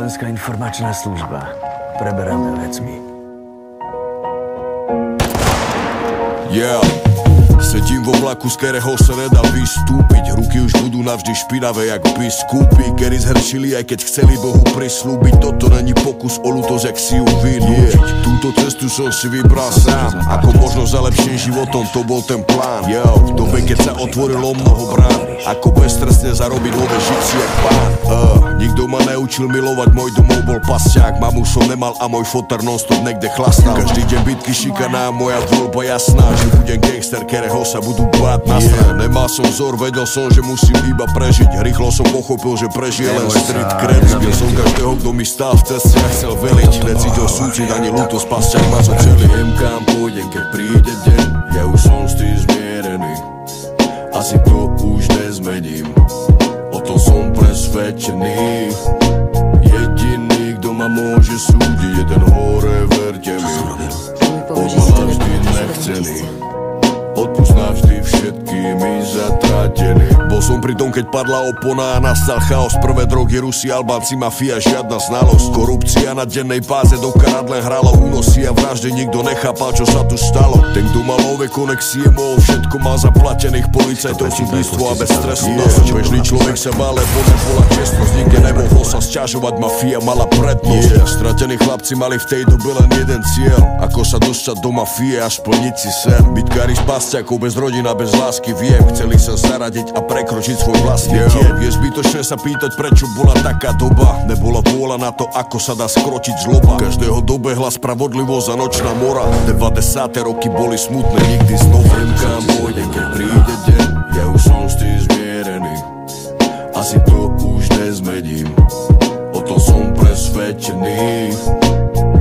Slovenská informačná služba. Preberáme vecmi. Yeah. Sedím vo vlaku, z ktorého sa nedá vystúpiť. Ruky už budú navždy špinavé jak biskupy, kedy zhršili, aj keď chceli Bohu prislúbiť. Toto není pokus o ľútosť, jak si ju vylúčiť. Túto cestu som si vybral sám, ako možno za lepším životom, to bol ten plán. Yo, v dobe, keď sa otvorilo mnoho brán, ako beztrestne zarobiť nové žici jak pán. Nikto ma neučil milovať, môj domov bol pasťák. Mamu som nemal a môj foter non-stop niekde chlastal. Každý deň bitky, šikaná, moja voľba jasná, že budem gangster, ktorého sa budú báť na strane. Nemal som vzor, vedel som, že musím iba prežiť. Rýchlo som pochopil, že prežije len street cred. Zbil som každého, kto mi stál v ceste a chcel veliť. Necítil súcit ani ľútosť, pasťák ma zočeli. Viem, kam pôjdem, keď príde deň, ja už som s tým zmierený. Asi to už nezmením, o tom som presvedčený. Jediný, kto ma môže súdiť, je ten hore, verte mi. Odmala vždy nechcený, odpust navždy všetkými zatratený. Bol som pri tom, keď padla opona a nastal chaos. Prvé drogy, Rusi, Albánci, mafia, žiadna znalosť. Korupcia na dennej báze, do karát len hrala únosy a vraždy, nikto nechápal, čo sa tu stalo. Ten, kto mal nové konexie, mohol všetko, mal zaplatených policajtov, súdnictvo a bez stresu nosič. Bežný človek sa bál, lebo nebola čestnosť, nikde nemohol sa sťažovať, mafia mala prednosť. Stratení chlapci mali v tej dobe len jeden cieľ, ako sa dostať do mafie a splniť si sen. Bytkári z pasťakov, bez rodina, bez lásky, viem, chceli sa zaradiť a prekročiť svoj vlastný tieň. Je zbytočné sa pýtať, prečo bola taká doba. Nebola vôľa na to, ako sa dá skročiť zloba. Každého dobehla spravodlivosť a nočná mora. 90. roky boli smutné, nikdy znovu. Viem, kam pôjdem, keď príde deň, ja už som s tým zmierený. Asi to už nezmením, o tom som presvedčený.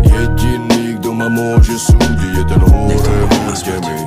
Jediný, kto ma môže súdiť, je ten hore, verte mi.